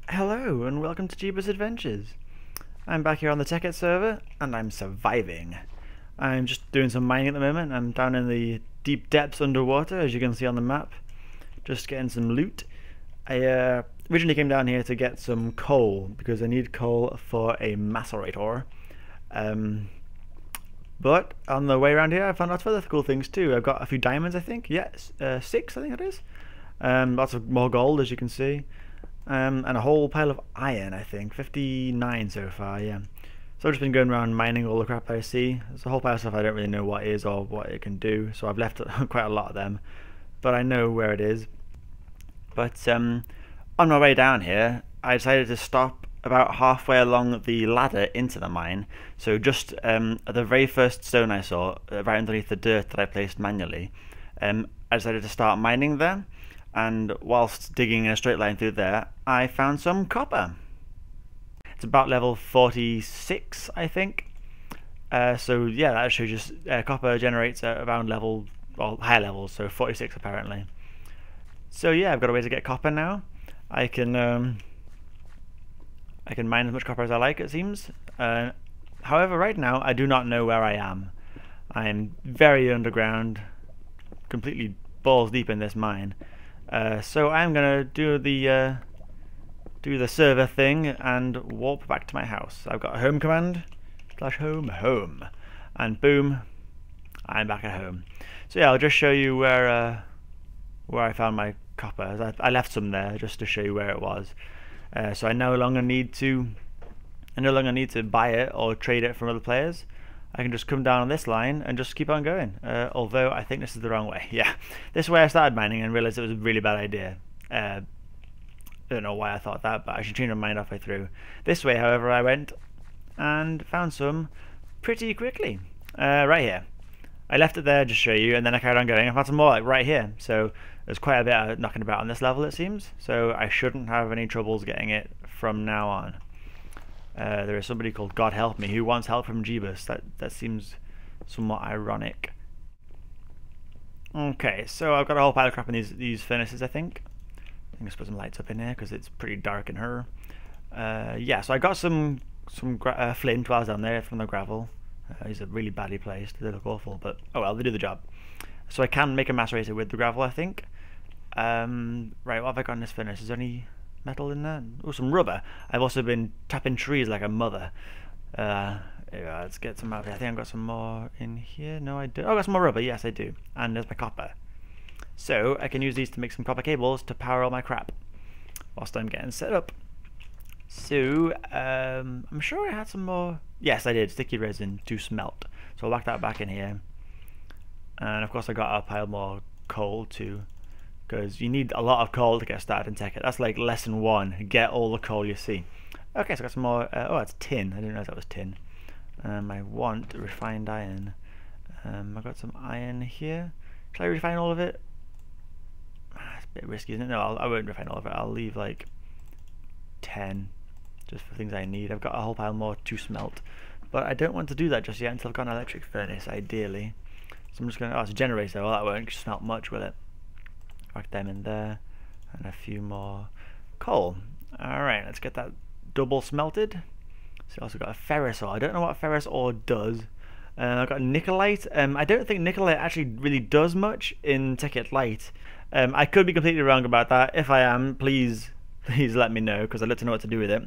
Hello and welcome to Jebus Adventures. I'm back here on the Tekkit server and I'm surviving. I'm just doing some mining at the moment. I'm down in the deep depths underwater, as you can see on the map, just getting some loot. I originally came down here to get some coal because I need coal for a macerator. But on the way around here I found lots of other cool things too. I've got a few diamonds, I think. Yes, 6 I think it is. Lots of more gold, as you can see. And a whole pile of iron, I think. 59 so far, yeah. So I've just been going around mining all the crap I see. There's a whole pile of stuff I don't really know what is or what it can do, so I've left quite a lot of them. But I know where it is. But on my way down here, I decided to stop about halfway along the ladder into the mine. So just at the very first stone I saw, right underneath the dirt that I placed manually, I decided to start mining there. And whilst digging in a straight line through there, I found some copper. It's about level 46, I think. So yeah, that shows you copper generates at around level, well, higher levels, so 46 apparently. So yeah, I've got a way to get copper now. I can mine as much copper as I like, it seems. However, right now I do not know where I am. I'm very underground, completely balls deep in this mine. So I'm gonna do the server thing and warp back to my house. I've got a home command /home, and boom, I'm back at home. So yeah, I'll just show you where I found my copper. I left some there just to show you where it was. So I no longer need to buy it or trade it from other players. I can just come down on this line and just keep on going. Although I think this is the wrong way. Yeah, this way I started mining and realized it was a really bad idea. I don't know why I thought that, but I should change my mind halfway through. This way, however, I went and found some pretty quickly. Right here. I left it there just to show you, and then I carried on going. I found some more like right here. So there's quite a bit of knocking about on this level, it seems. So I shouldn't have any troubles getting it from now on. There is somebody called God Help Me who wants help from Jebus. That seems somewhat ironic. Okay, so I've got a whole pile of crap in these furnaces, I think. I'm going to put some lights up in here because it's pretty dark in here. Yeah, so I got some flint while I was down there from the gravel. These are really badly placed. They look awful, but oh well, they do the job. So I can make a macerator with the gravel, I think. Right, what have I got in this furnace? Is there any metal in there? Oh, some rubber. I've also been tapping trees like a mother. Yeah, let's get some out of here. I think I've got some more in here. No, I do. Oh, I've got some more rubber. Yes, I do. And there's my copper. So I can use these to make some copper cables to power all my crap whilst I'm getting set up. So I'm sure I had some more. Yes, I did. Sticky resin to smelt. So I'll whack that back in here. And of course I got a pile more coal too, because you need a lot of coal to get started in Tekkit. That's like lesson 1. Get all the coal you see. Okay, so I got some more. Oh, that's tin. I didn't know that was tin. I want refined iron. I got some iron here. Shall I refine all of it? It's a bit risky, isn't it? No, I won't refine all of it. I'll leave like 10 just for things I need. I've got a whole pile more to smelt, but I don't want to do that just yet until I've got an electric furnace, ideally. So I'm just going to. Oh, it's a generator. Well, that won't smelt much, will it? Whack them in there, and a few more coal. Alright, let's get that double smelted. So I also got a ferrous ore. I don't know what ferrous ore does. I've got nickelite. I don't think nickelite actually really does much in Tekkit Lite. I could be completely wrong about that. If I am, please let me know, because I'd like to know what to do with it.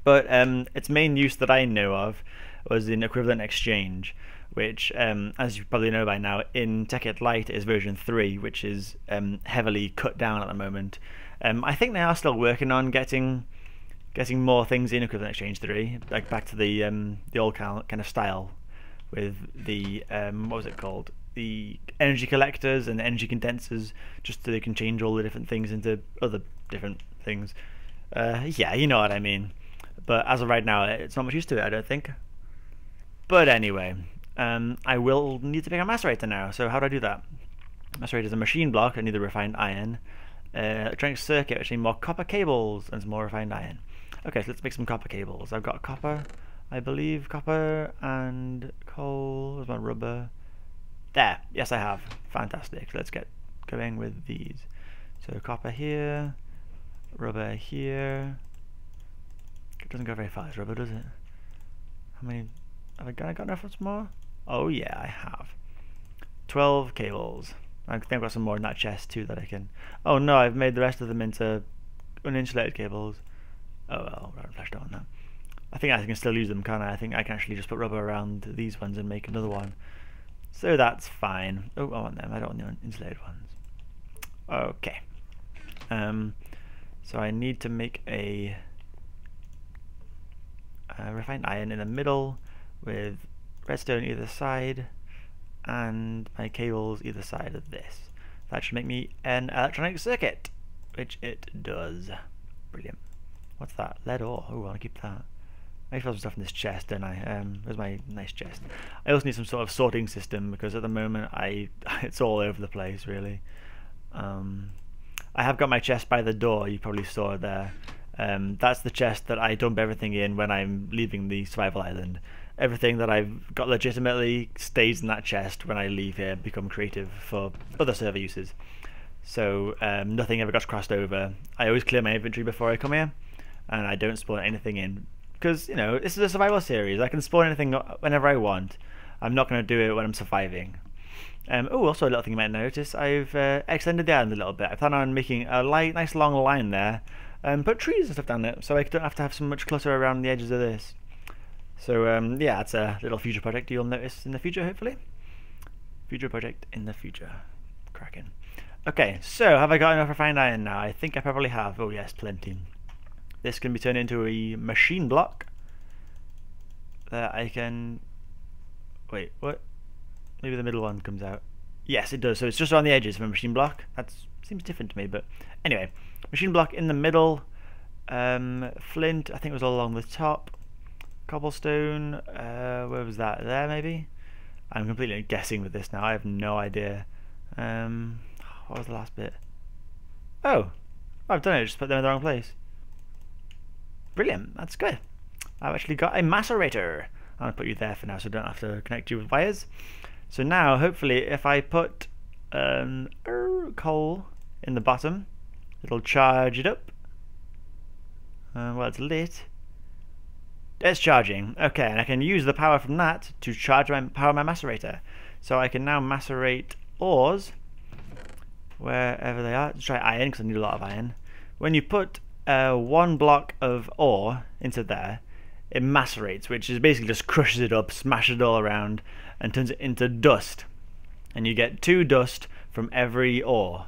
But its main use that I know of was in equivalent exchange, which, as you probably know by now, in Tekkit Lite is version 3, which is heavily cut down at the moment. I think they are still working on getting more things in equivalent exchange 3, like back to the old kind of style with the what was it called? The energy collectors and the energy condensers, just so they can change all the different things into other different things. Yeah, you know what I mean. But as of right now, it's not much use to it, I don't think. But anyway, I will need to pick a macerator now. So how do I do that? Macerator is a machine block. I need the refined iron. Electronic circuit, which need more copper cables and some more refined iron. Okay, so let's make some copper cables. I've got copper, I believe, copper and coal. Where's my rubber? There. Yes, I have. Fantastic. Let's get going with these. So copper here, rubber here, It doesn't go very far, this rubber, does it? How many have I got enough for some more? Oh yeah, I have. 12 cables. I think I've got some more in that chest too that I can... Oh no, I've made the rest of them into uninsulated cables. Oh well, I haven't flashed on that. I think I can still use them, can't I? I think I can actually just put rubber around these ones and make another one. So that's fine. Oh, I want them. I don't want the insulated ones. Okay. So I need to make a refined iron in the middle with redstone either side and my cables either side of this. That should make me an electronic circuit, which it does. Brilliant. What's that? Lead ore. Oh, I'll keep that. I need to put some stuff in this chest, don't I? Where's my nice chest? I also need some sort of sorting system because at the moment it's all over the place, really. I have got my chest by the door. You probably saw it there. That's the chest that I dump everything in when I'm leaving the survival island. Everything that I've got legitimately stays in that chest when I leave here, become creative for other server uses. So nothing ever gets crossed over. I always clear my inventory before I come here, and I don't spawn anything in. Because, you know, this is a survival series. I can spawn anything whenever I want. I'm not going to do it when I'm surviving. Oh, also a little thing you might notice, I've extended the island a little bit. I plan on making a nice long line there, and put trees and stuff down it, so I don't have to have so much clutter around the edges of this. So yeah, it's a little future project you'll notice in the future, hopefully. Future project in the future. Cracking. Okay, so have I got enough refined iron now? I think I probably have. Oh yes, plenty. This can be turned into a machine block that I can... Wait, what? Maybe the middle one comes out. Yes, it does. So it's just on the edges of a machine block. That seems different to me, but anyway. Machine block in the middle. Flint, I think it was all along the top. Cobblestone, where was that? There, maybe? I'm completely guessing with this now. I have no idea. What was the last bit? Oh, I've done it. Just put them in the wrong place. Brilliant. That's good. I've actually got a macerator. I'm going to put you there for now so I don't have to connect you with wires. So now, hopefully, if I put coal in the bottom, it'll charge it up. Well, it's lit. It's charging. Okay, and I can use the power from that to power my macerator. So I can now macerate ores wherever they are. Let's try iron because I need a lot of iron. When you put one block of ore into there, it macerates, which is basically just crushes it up, smashes it all around, and turns it into dust. And you get 2 dust from every ore.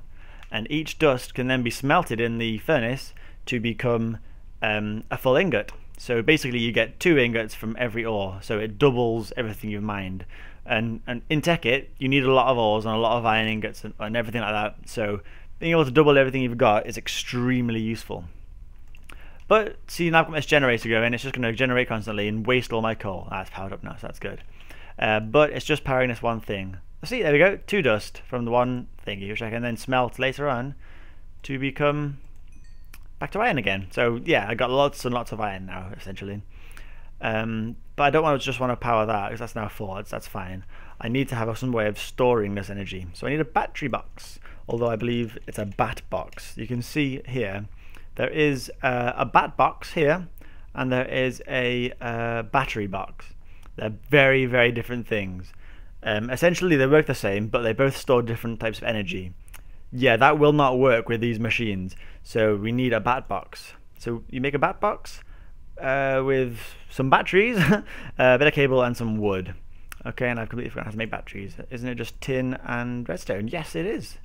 And each dust can then be smelted in the furnace to become a full ingot. So basically you get 2 ingots from every ore, so it doubles everything you've mined. And in Tekkit, you need a lot of ores and a lot of iron ingots and everything like that, so being able to double everything you've got is extremely useful. But see, now I've got this generator going, it's just going to generate constantly and waste all my coal. That's powered up now, so that's good. But it's just powering this one thing. See, there we go, 2 dust from the one thingy, which I can then smelt later on to become back to iron again. So yeah, I got lots and lots of iron now, essentially. But I don't just want to power that, because that's now 4, that's fine. I need to have some way of storing this energy. So I need a battery box, although I believe it's a bat box. You can see here, there is a bat box here, and there is a battery box. They're very, very different things. Essentially they work the same, but they both store different types of energy. Yeah, that will not work with these machines, so we need a bat box. So you make a bat box with some batteries, a bit of cable and some wood. Okay, and I've completely forgotten how to make batteries. Isn't it just tin and redstone? Yes, it is.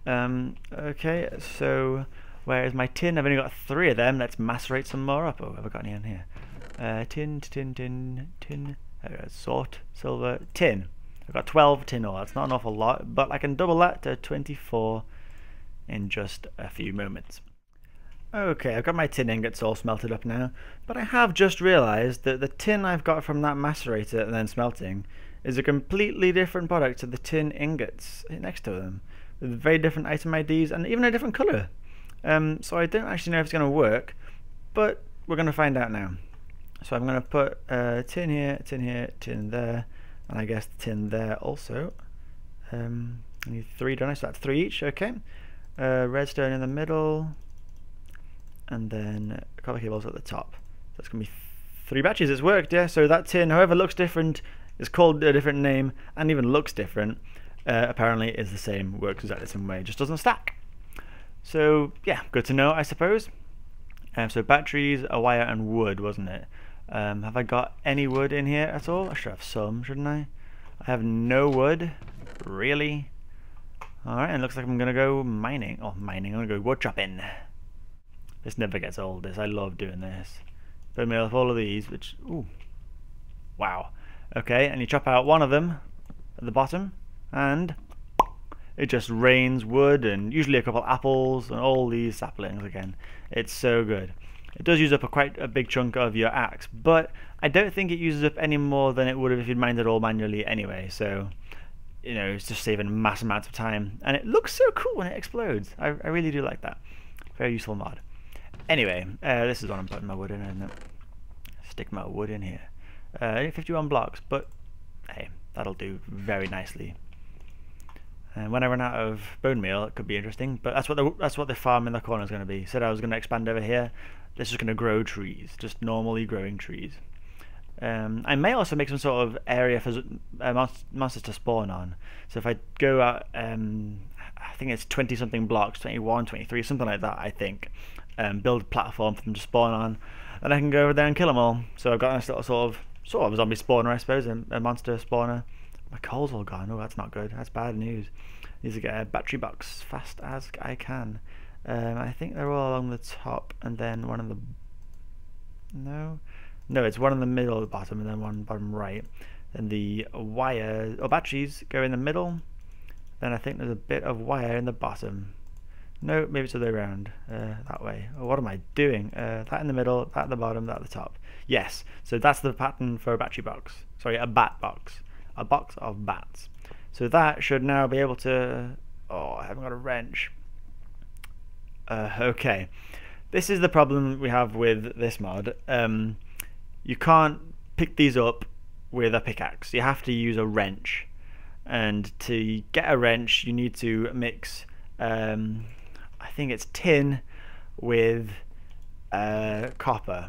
Okay, so where is my tin? I've only got 3 of them. Let's macerate some more up. Oh, have I got any in here? Tin. Sort, silver, tin. I've got 12 tin ore. That's not an awful lot, but I can double that to 24 in just a few moments. Okay, I've got my tin ingots all smelted up now, but I have just realised that the tin I've got from that macerator and then smelting is a completely different product to the tin ingots next to them, with very different item IDs and even a different colour. So I don't actually know if it's going to work, but we're going to find out now. So I'm going to put tin here, tin there, and I guess tin there also. I need 3, don't I? So that's 3 each, okay. Redstone in the middle, and then copper cables at the top. That's going to be 3 batches. It's worked, yeah. So that tin, however, looks different, is called a different name, and even looks different. Apparently is the same, works exactly the same way, just doesn't stack. So yeah, good to know, I suppose. So batteries, a wire, and wood, wasn't it? Have I got any wood in here at all? I should have some, shouldn't I? I have no wood. Really? Alright, and it looks like I'm gonna go mining. Oh, mining, I'm gonna go wood chopping. This never gets old, this. I love doing this. Bone meal of all of these, which, ooh. Wow. Okay, and you chop out one of them at the bottom, and it just rains wood and usually a couple apples and all these saplings again. It's so good. It does use up quite a big chunk of your axe, but I don't think it uses up any more than it would have if you'd mined it all manually anyway, so you know, it's just saving mass amounts of time, and it looks so cool when it explodes. I really do like that. Very useful mod. Anyway, this is what I'm putting my wood in, isn't it? Stick my wood in here. 51 blocks, but hey, that'll do very nicely. And when I run out of bone meal, it could be interesting. But that's what the farm in the corner is going to be. Said I was going to expand over here. This is going to grow trees, just normally growing trees. I may also make some sort of area for monsters to spawn on. So if I go out, I think it's 20 something blocks, 21, 23, something like that, I think. Build a platform for them to spawn on, and I can go over there and kill them all. So I've got a nice little sort of zombie spawner, I suppose, a monster spawner. My coal's all gone. Oh, that's not good. That's bad news. Need to get a battery box fast as I can. I think they're all along the top, and then one in the... No, it's one in the middle of the bottom, and then one bottom right. Then the wire, or batteries, go in the middle. Then I think there's a bit of wire in the bottom. No, maybe it's the other way around. That way. Oh, what am I doing? That in the middle, that at the bottom, that at the top. Yes, so that's the pattern for a battery box. Sorry, a bat box. A box of bats. So that should now be able to... Oh, I haven't got a wrench. Okay. This is the problem we have with this mod. You can't pick these up with a pickaxe. You have to use a wrench. And to get a wrench, you need to mix... I think it's tin with copper.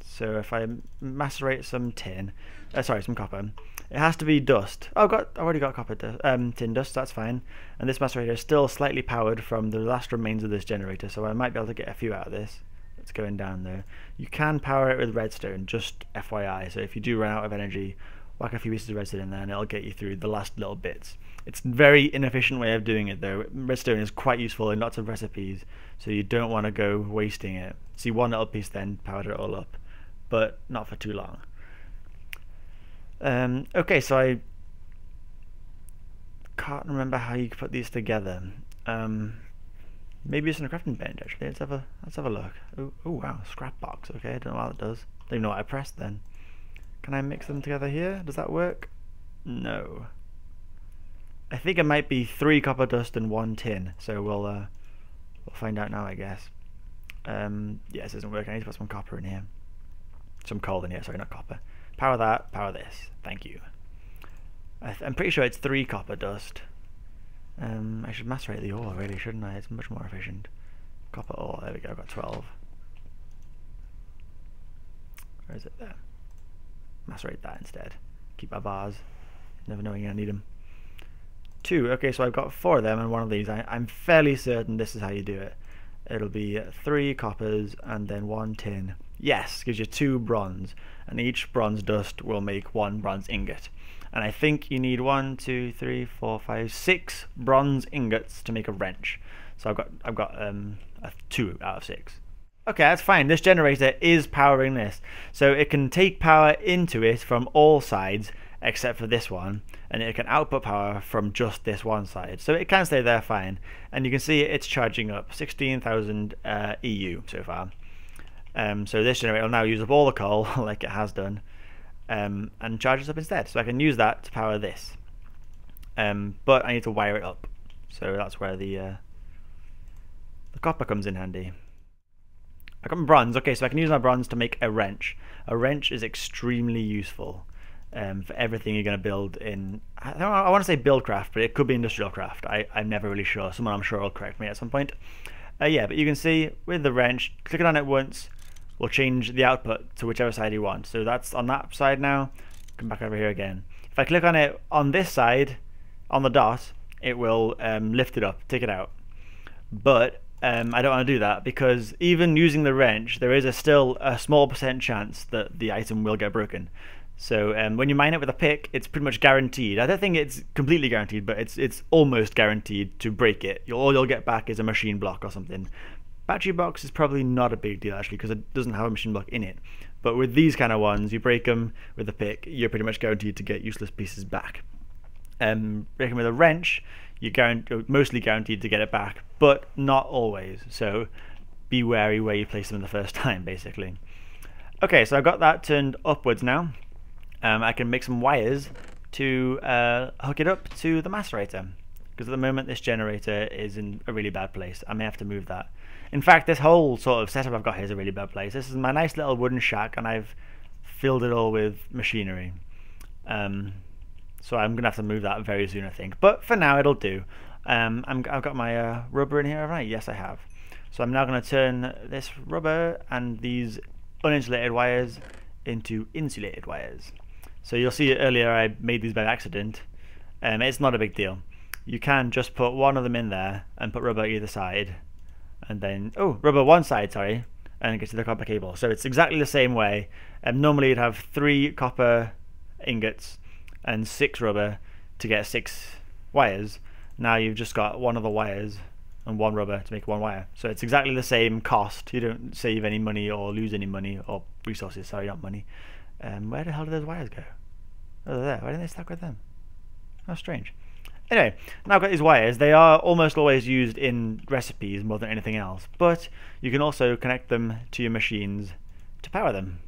So if I macerate some some copper, it has to be dust. Oh, I've already got copper tin dust. That's fine. And this macerator is still slightly powered from the last remains of this generator, so I might be able to get a few out of this. It's going down there. You can power it with redstone, just FYI. So if you do run out of energy, whack a few pieces of redstone in there, and it'll get you through the last little bits. It's a very inefficient way of doing it, though. Redstone is quite useful in lots of recipes, so you don't want to go wasting it. See, one little piece then powered it all up, but not for too long. Okay, so I can't remember how you put these together. Maybe it's in a crafting bench, actually. Let's have a look. Oh wow, scrap box. Okay, I don't know what it does. Don't even know what I pressed then. Can I mix them together here? Does that work? No. I think it might be 3 copper dust and 1 tin. So we'll find out now, I guess. Yeah, this doesn't work. I need to put some copper in here. Some coal in here. Sorry, not copper. Power that. Power this. Thank you. I'm pretty sure it's 3 copper dust. I should macerate the ore, really, shouldn't I? It's much more efficient. Copper ore. There we go. I've got 12. Where is it there? Macerate that instead. Keep my bars. Never knowing I need them. 2. Okay, so I've got 4 of them and 1 of these. I'm fairly certain this is how you do it. It'll be 3 coppers and then 1 tin. Yes, gives you 2 bronze, and each bronze dust will make 1 bronze ingot. And I think you need 1, 2, 3, 4, 5, 6 bronze ingots to make a wrench. So I've got a 2 out of 6. Okay, that's fine. This generator is powering this, so it can take power into it from all sides except for this one, and it can output power from just this one side, so it can stay there fine. And you can see it's charging up 16,000 EU so far. So this generator will now use up all the coal like it has done, and charges up instead, so I can use that to power this. But I need to wire it up, so that's where the copper comes in handy. I got my bronze. Okay, so I can use my bronze to make a wrench. A wrench is extremely useful for everything you're going to build in... I want to say buildcraft, but it could be industrial craft. I'm never really sure. Someone I'm sure will correct me at some point. Yeah, but you can see with the wrench, clicking on it once will change the output to whichever side you want. So that's on that side now. Come back over here again. If I click on it on this side, on the dot, it will lift it up, take it out. But I don't want to do that, because even using the wrench, there is still a small percent chance that the item will get broken. So when you mine it with a pick, it's pretty much guaranteed. I don't think it's completely guaranteed, but it's almost guaranteed to break it. All you'll get back is a machine block or something. Battery box is probably not a big deal actually, because it doesn't have a machine block in it. But with these kind of ones, you break them with a pick, you're pretty much guaranteed to get useless pieces back. Breaking with a wrench, you're mostly guaranteed to get it back, but not always. So be wary where you place them the first time, basically. Okay, so I've got that turned upwards now. I can make some wires to hook it up to the macerator, because at the moment this generator is in a really bad place. I may have to move that. In fact, this whole sort of setup I've got here is a really bad place. This is my nice little wooden shack, and I've filled it all with machinery. So I'm going to have to move that very soon, I think. But for now, it'll do. I've got my rubber in here, haven't I? Yes, I have. So I'm now going to turn this rubber and these uninsulated wires into insulated wires. So you'll see earlier I made these by accident. It's not a big deal. You can just put one of them in there and put rubber either side. And then, rubber one side, sorry, and get to the copper cable. So it's exactly the same way. Normally you'd have 3 copper ingots and 6 rubber to get 6 wires. Now you've just got one of the wires and 1 rubber to make 1 wire. So it's exactly the same cost. You don't save any money or lose any money, or resources, sorry, not money. Where the hell did those wires go? Oh, they're there. Why didn't they stack with them? How strange. Anyway, now I've got these wires. They are almost always used in recipes more than anything else, but you can also connect them to your machines to power them.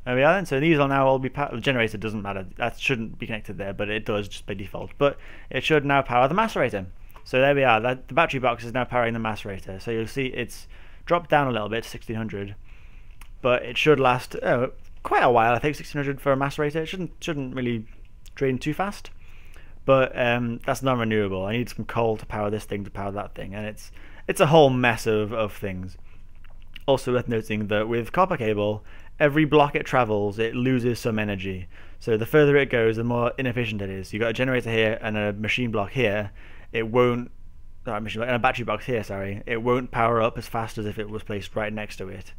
There we are then. So these will now all be powered. The generator doesn't matter. That shouldn't be connected there, but it does just by default. But it should now power the macerator. So there we are. The battery box is now powering the macerator. So you'll see it's dropped down a little bit to 1600, but it should last quite a while. I think 1600 for a macerator. It shouldn't really drain too fast. But that's non-renewable. I need some coal to power this thing, to power that thing, and it's a whole mess of things. Also worth noting that with copper cable, every block it travels, it loses some energy. So the further it goes, the more inefficient it is. You've got a generator here and a machine block here. It won't, and a battery box here, sorry. It won't power up as fast as if it was placed right next to it.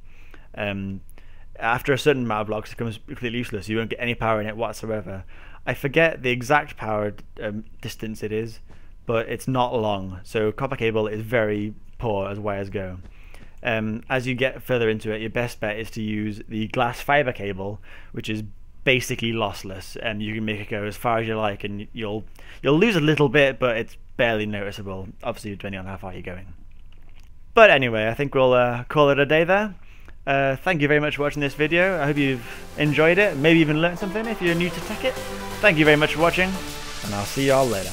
After a certain amount of blocks, it becomes completely useless. You won't get any power in it whatsoever. I forget the exact power distance it is, but it's not long. So copper cable is very poor as wires go. As you get further into it, your best bet is to use the glass fiber cable, which is basically lossless, and you can make it go as far as you like, and you'll lose a little bit, but it's barely noticeable, obviously depending on how far you're going. But anyway, I think we'll call it a day there. Thank you very much for watching this video. I hope you've enjoyed it, maybe even learned something if you're new to Tekkit. Thank you very much for watching, and I'll see y'all later.